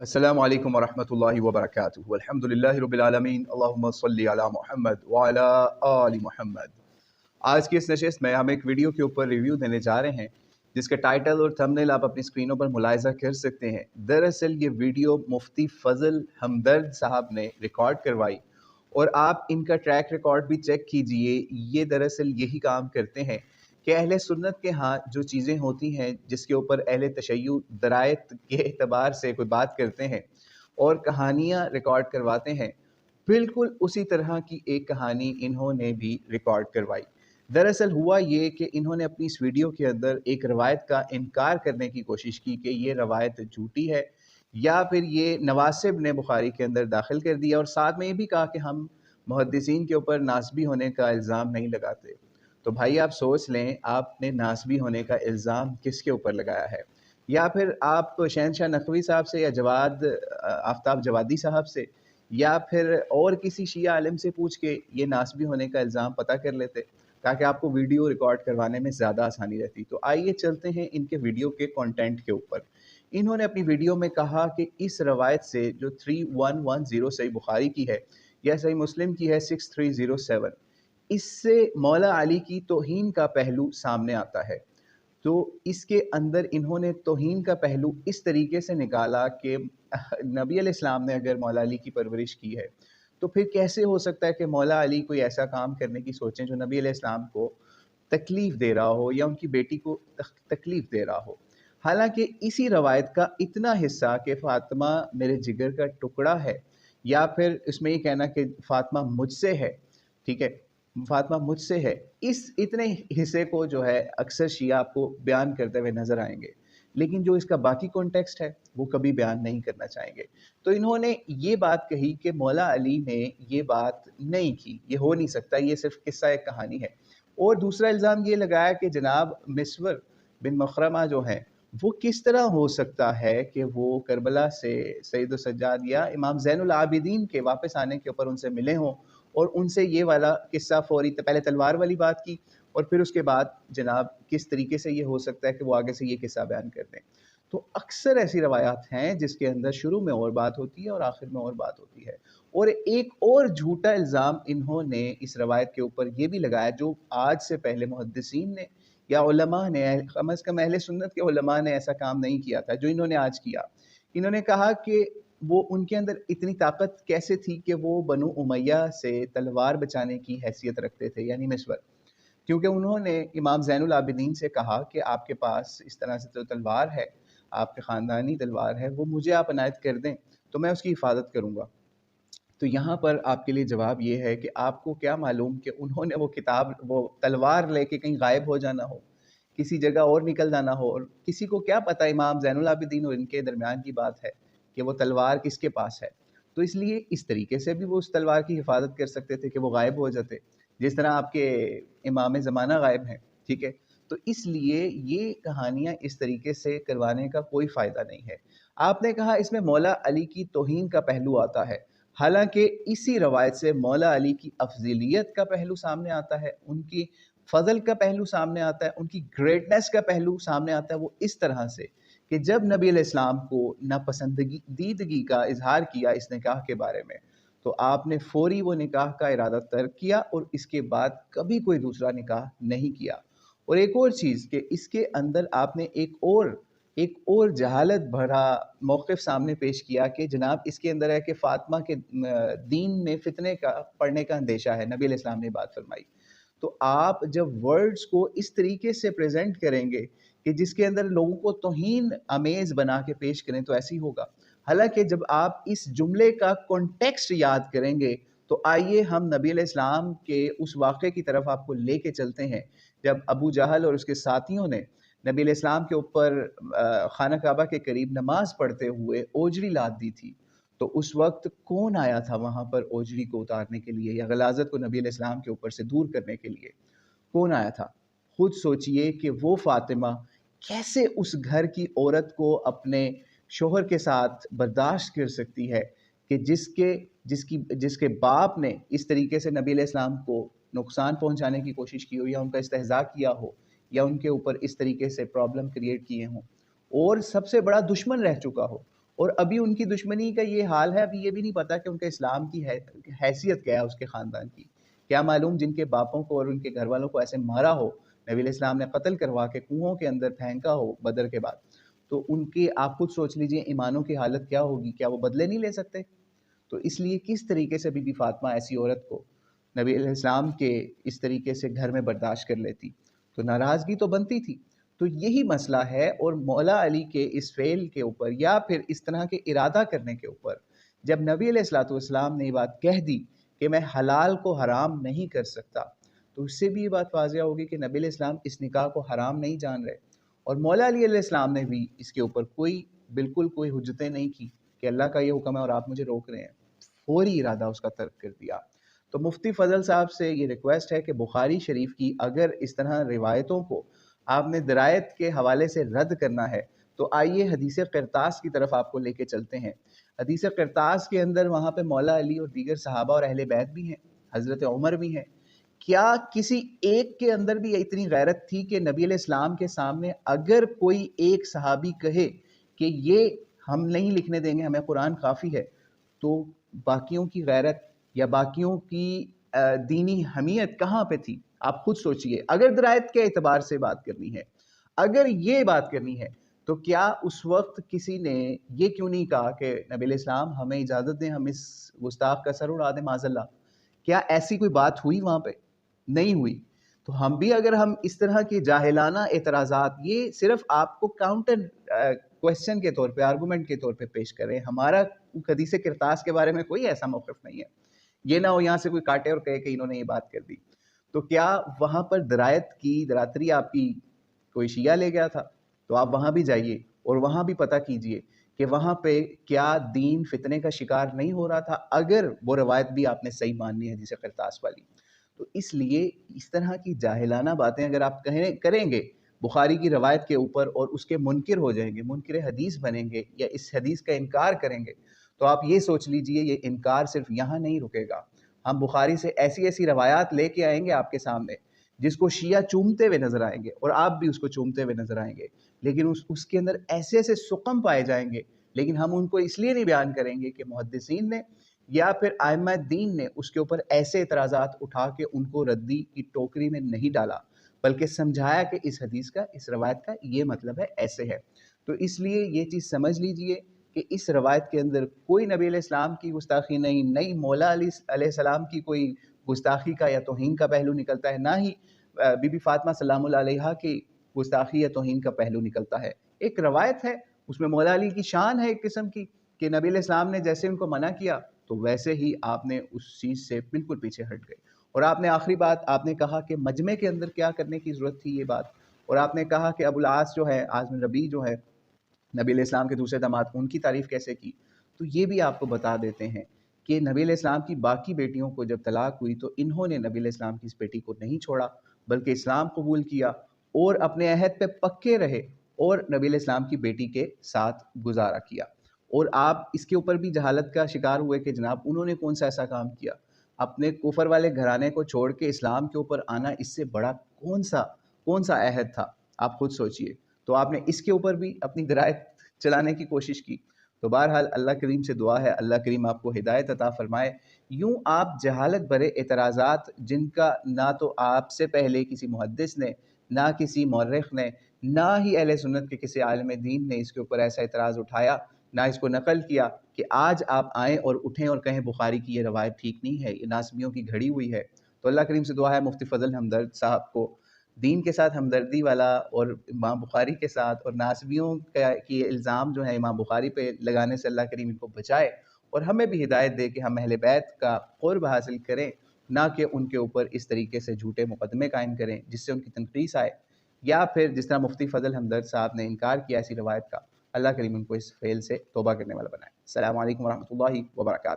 अस्सलामु अलैकुम वरहमतुल्लाहि वबरकातुहू अल्हम्दुलिल्लाहि रब्बिल आलमीन अल्लाहुम्मा सल्लि अला मुहम्मद व अला आलि मुहम्मद। आज की इस नशिस्त में हम एक वीडियो के ऊपर रिव्यू देने जा रहे हैं जिसका टाइटल और थंबनेल आप अपनी स्क्रीनों पर मुलाहिजा कर सकते हैं। दरअसल ये वीडियो मुफ्ती फजल हमदर्द साहब ने रिकॉर्ड करवाई और आप इनका ट्रैक रिकॉर्ड भी चेक कीजिए। ये दरअसल यही काम करते हैं कि अहले सुन्नत के यहाँ जो चीज़ें होती हैं जिसके ऊपर अहले तशय्युअ दरायत के एतबार से कोई बात करते हैं और कहानियाँ रिकॉर्ड करवाते हैं, बिल्कुल उसी तरह की एक कहानी इन्होंने भी रिकॉर्ड करवाई। दरअसल हुआ ये कि इन्होंने अपनी इस वीडियो के अंदर एक रवायत का इनकार करने की कोशिश की कि ये रवायत झूठी है या फिर ये नवासिब ने बुखारी के अंदर दाखिल कर दिया, और साथ में ये भी कहा कि हम मुहद्दिसीन के ऊपर नासबी होने का इल्ज़ाम नहीं लगाते। तो भाई आप सोच लें, आपने नासबी होने का इल्ज़ाम किसके ऊपर लगाया है? या फिर आप शहनशाह नकवी साहब से या जवाद आफ्ताब जवादी साहब से या फिर और किसी शिया आलिम से पूछ के ये नासबी होने का इल्ज़ाम पता कर लेते, ताकि आपको वीडियो रिकॉर्ड करवाने में ज़्यादा आसानी रहती। तो आइए चलते हैं इनके वीडियो के कंटेंट के ऊपर। इन्होंने अपनी वीडियो में कहा कि इस रवायत से जो 3110 सही बुखारी की है या सही मुस्लिम की है 6307, इससे मौला अली की तौहीन का पहलू सामने आता है। तो इसके अंदर इन्होंने तौहीन का पहलू इस तरीके से निकाला कि नबी अलैहिस्सलाम ने अगर मौला अली की परवरिश की है तो फिर कैसे हो सकता है कि मौला अली कोई ऐसा काम करने की सोचें जो नबी अलैहिस्सलाम को तकलीफ़ दे रहा हो या उनकी बेटी को तकलीफ़ दे रहा हो। हालांकि इसी रवायत का इतना हिस्सा कि फ़ातिमा मेरे जिगर का टुकड़ा है, या फिर इसमें ये कहना कि फ़ातिमा मुझसे है, ठीक है, फ़ातिमा मुझसे है, इस इतने हिस्से को जो है अक्सर शिया आपको बयान करते हुए नज़र आएंगे, लेकिन जो इसका बाकी कॉन्टेक्स्ट है वो कभी बयान नहीं करना चाहेंगे। तो इन्होंने ये बात कही कि मौला अली ने ये बात नहीं की, ये हो नहीं सकता, ये सिर्फ किस्सा एक कहानी है। और दूसरा इल्ज़ाम ये लगाया कि जनाब मिस्वर बिन मखरमा जो हैं वो किस तरह हो सकता है कि वो करबला से सैयद सज्जाद या इमाम ज़ैनुल आबिदीन के वापस आने के ऊपर उनसे मिले हों और उनसे ये वाला किस्सा फौरी पहले तलवार वाली बात की और फिर उसके बाद जनाब किस तरीके से ये हो सकता है कि वो आगे से ये किस्सा बयान कर दें। तो अक्सर ऐसी रवायात हैं जिसके अंदर शुरू में और बात होती है और आखिर में और बात होती है। और एक और झूठा इल्ज़ाम इन्होंने इस रवायत के ऊपर ये भी लगाया, जो आज से पहले मुहद्दिसीन ने या उलमा ने, कम अज़ कम अहले सुन्नत के उलमा ने ऐसा काम नहीं किया था जो इन्होंने आज किया। इन्होंने कहा कि वो उनके अंदर इतनी ताकत कैसे थी कि वो बनु उमैया से तलवार बचाने की हैसियत रखते थे, यानी मिस्वर, क्योंकि उन्होंने इमाम ज़ैनुल आबिदीन से कहा कि आपके पास इस तरह से तो तलवार है, आपके ख़ानदानी तलवार है, वो मुझे आप अनायत कर दें तो मैं उसकी हिफाजत करूँगा। तो यहाँ पर आपके लिए जवाब ये है कि आपको क्या मालूम कि उन्होंने वो किताब, वो तलवार लेके कहीं गायब हो जाना हो, किसी जगह और निकल जाना हो, और किसी को क्या पता इमाम ज़ैनुल आबिदीन और इनके दरमियान की बात है कि वो तलवार किसके पास है। तो इसलिए इस तरीके से भी वो उस तलवार की हिफाजत कर सकते थे कि वो गायब हो जाते, जिस तरह आपके इमाम ज़माना गायब हैं, ठीक है। तो इसलिए ये कहानियाँ इस तरीके से करवाने का कोई फ़ायदा नहीं है। आपने कहा इसमें मौला अली की तौहीन का पहलू आता है, हालांकि इसी रवायत से मौला अली की अफजीलियत का पहलू सामने आता है, उनकी फ़ज़ल का पहलू सामने आता है, उनकी ग्रेटनेस का पहलू सामने आता है। वो इस तरह से कि जब नबी अलैहिस्सलाम को नापसंदीदगी का इजहार किया इस निकाह के बारे में, तो आपने फौरी वो निकाह का इरादा तर्क किया और इसके बाद कभी कोई दूसरा निकाह नहीं किया। और एक और चीज़ कि इसके अंदर आपने एक और जहालत भरा मौक़िफ़ सामने पेश किया कि जनाब इसके अंदर है कि फ़ातिमा के दीन में फ़ितने का पड़ने का अंदेशा है, नबी अलैहिस्सलाम ने बात फरमाई। तो आप जब वर्ड्स को इस तरीके से प्रेजेंट करेंगे कि जिसके अंदर लोगों को तौहीन अमेज़ बना के पेश करें तो ऐसे ही होगा। हालांकि जब आप इस जुमले का कॉन्टेक्स्ट याद करेंगे तो आइए हम नबी अलैहिस्सलाम के उस वाक़े की तरफ आपको लेके चलते हैं जब अबू जहल और उसके साथियों ने नबी अलैहिस्सलाम के ऊपर खाना काबा के करीब नमाज पढ़ते हुए ओजरी लाद दी थी। तो उस वक्त कौन आया था वहाँ पर ओजरी को उतारने के लिए या गलाज़त को नबी अलैहिस्सलाम के ऊपर से दूर करने के लिए? कौन आया था? खुद सोचिए कि वो फ़ातिमा कैसे उस घर की औरत को अपने शौहर के साथ बर्दाश्त कर सकती है कि जिसके बाप ने इस तरीके से नबी अलैहिस्सलाम को नुकसान पहुंचाने की कोशिश की हो या उनका इस्तेहज़ा किया हो या उनके ऊपर इस तरीके से प्रॉब्लम क्रिएट किए हों और सबसे बड़ा दुश्मन रह चुका हो, اور ابھی ان کی دشمنی کا یہ حال ہے، ابھی یہ بھی نہیں پتا کہ ان کے اسلام کی حیثیت کیا ہے اس کے خاندان کی. کیا معلوم جن کے باپوں کو اور ان کے گھر والوں کو ایسے مارا ہو، نبی علیہ السلام نے قتل کروا کے کنوؤں کے اندر پھینکا ہو بدر کے بعد، تو ان کی آپ خود سوچ لیجئے ایمانوں کی حالت کیا ہوگی. کیا وہ بدلے نہیں لے سکتے؟ تو اس لیے کس طریقے سے بی بی فاطمہ ایسی عورت کو نبی علیہ السلام کے اس طریقے سے گھر میں برداشت کر لیتی؟ تو ناراضگی تو بنتی تھی. تو یہی مسئلہ ہے. اور مولا علی کے اس فعل کے اوپر یا پھر اس طرح کے ارادہ کرنے کے اوپر جب نبی علیہ السلام نے یہ بات کہہ دی کہ میں حلال کو حرام نہیں کر سکتا، تو اس سے بھی یہ بات واضح ہوگی کہ نبی علیہ السلام اس نکاح کو حرام نہیں جان رہے. اور مولا علی علیہ السلام نے بھی اس کے اوپر بالکل کوئی حجتیں نہیں کی کہ اللہ کا یہ حکم ہے اور آپ مجھے روک رہے ہیں. فوری ارادہ اس کا ترک کر دیا. تو مفتی فضل صاحب سے یہ ریکویسٹ ہے کہ بخاری شریف کی اگر اس طرح روایتوں کو آپ نے درایت کے حوالے سے رد کرنا ہے تو آئیے حدیث قرطاس کی طرف آپ کو لے کے چلتے ہیں. حدیث قرطاس کے اندر وہاں پہ مولا علی اور دیگر صحابہ اور اہل بیت بھی ہیں، حضرت عمر بھی ہیں. کیا کسی ایک کے اندر بھی اتنی غیرت تھی کہ نبی علیہ السلام کے سامنے اگر کوئی ایک صحابی کہے کہ یہ ہم نہیں لکھنے دیں گے، ہمیں قرآن کافی ہے، تو باقیوں کی غیرت یا باقیوں کی دینی حمیت کہاں پہ تھی؟ آپ خود سوچئے. اگر درایت کے اعتبار سے بات کرنی ہے، اگر یہ بات کرنی ہے، تو کیا اس وقت کسی نے یہ کیوں نہیں کہا کہ نبی علیہ السلام ہمیں اجازت دیں، ہم اس گستاخ کا سر اڑا دیں معاذ اللہ؟ کیا ایسی کوئی بات ہوئی وہاں پہ؟ نہیں ہوئی. تو ہم بھی اگر ہم اس طرح کی جاہلانہ اعتراضات یہ صرف آپ کو کاؤنٹر کویسچن کے طور پہ، آرگومنٹ کے طور پہ پیش کریں، ہمارا حدیث قرطاس کے بارے میں کوئی ایسا موقف نہیں ہے. یہ نہ ہو یہاں سے کوئی کاٹے اور کہے کہ انہوں نے یہ بات کر دی. تو کیا وہاں پر درایت کی دراتری آپ کی کوئی شیعہ لے گیا تھا؟ تو آپ وہاں بھی جائیے اور وہاں بھی پتہ کیجئے کہ وہاں پہ کیا دین فتنے کا شکار نہیں ہو رہا تھا، اگر وہ روایت بھی آپ نے صحیح ماننی ہے حدیث قرطاس والی. تو اس لیے اس طرح کی جاہلانہ باتیں اگر آپ کریں گے بخاری کی روایت کے اوپر اور اس کے منکر ہو جائیں گے، منکر حدیث بنیں گے یا اس حدیث کا انکار کریں گے، تو آپ یہ سوچ لیجئے یہ انکار صرف یہاں نہیں رکے گا. ہم بخاری سے ایسی ایسی روایات لے کے آئیں گے آپ کے سامنے جس کو شیعہ چومتے ہوئے نظر آئیں گے اور آپ بھی اس کو چومتے ہوئے نظر آئیں گے، لیکن اس کے اندر ایسے ایسے سقم پائے جائیں گے، لیکن ہم ان کو اس لیے نہیں بیان کریں گے کہ محدثین نے یا پھر ائمہ دین نے اس کے اوپر ایسے اعتراضات اٹھا کے ان کو ردی کی ٹوکری میں نہیں ڈالا، بلکہ سمجھایا کہ اس حدیث کا، اس روایت کا یہ مطلب ہے، ایسے ہے. تو اس لیے یہ چیز سمجھ لیجئے کہ اس روایت کے اندر کوئی نبی علیہ السلام کی گستاخی نہیں مولا علی علیہ السلام کی کوئی گستاخی کا یا توہین کا پہلو نکلتا ہے، نہ ہی بی بی فاطمہ سلام اللہ علیہا کی گستاخی یا توہین کا پہلو نکلتا ہے. ایک روایت ہے، اس میں مولا علی کی شان ہے ایک قسم کی کہ نبی علیہ السلام نے جیسے ان کو منع کیا تو ویسے ہی آپ نے اس چیز سے بالکل پیچھے ہٹ گئے. اور آپ نے آخری بات آپ نے کہا کہ مجمع کے اندر کیا کرنے کی ضرورت تھی یہ بات، اور آپ نے کہا کہ ابو العاص جو ہے، عاصم بن ربیع جو ہے نبی علیہ السلام کے دوسرے داماد، ان کی تعریف کیسے کی. تو یہ بھی آپ کو بتا دیتے ہیں کہ نبی علیہ السلام کی باقی بیٹیوں کو جب طلاق ہوئی تو انہوں نے نبی علیہ السلام کی اس بیٹی کو نہیں چھوڑا بلکہ اسلام قبول کیا اور اپنے عہد پہ پکے رہے اور نبی علیہ السلام کی بیٹی کے ساتھ گزارا کیا. اور آپ اس کے اوپر بھی جہالت کا شکار ہوئے کہ جناب انہوں نے کون سا ایسا کام کیا. اپنے کفر والے گھرانے کو چھوڑ کے اسلام کے اوپر آنا، اس سے بڑا کون سا عہد تھا؟ آپ خود سوچئے. تو آپ نے اس کے اوپر بھی اپنی درایت چلانے کی کوشش کی. تو بہرحال اللہ کریم سے دعا ہے اللہ کریم آپ کو ہدایت عطا فرمائے. یوں آپ جہالت بھرے اعتراضات جن کا نہ تو آپ سے پہلے کسی محدث نے، نہ کسی مورخ نے، نہ ہی اہل سنت کے کسی عالم دین نے اس کے اوپر ایسا اعتراض اٹھایا، نہ اس کو نقل کیا، کہ آج آپ آئیں اور اٹھیں اور کہیں بخاری کی یہ روایت ٹھیک نہیں ہے، یہ ناسبیوں کی گھڑی ہوئی ہے. تو اللہ کریم سے دعا ہے مفتی فضل ہمدرد صاحب کو دین کے ساتھ ہمدردی والا اور امام بخاری کے ساتھ اور ناسبیوں کی الزام جو ہے امام بخاری پہ لگانے سے اللہ کریم ان کو بچائے اور ہمیں بھی ہدایت دے کہ ہم اہل بیت کا قرب حاصل کریں، نہ کہ ان کے اوپر اس طریقے سے جھوٹے مقدمے قائم کریں جس سے ان کی تنقیص آئے، یا پھر جس طرح مفتی فضل ہمدرد صاحب نے انکار کیا ایسی روایت کا، اللہ کریم ان کو اس فعل سے توبہ کرنے والا بنائے. السلام علیکم ورحمۃ اللہ وبرکاتہ.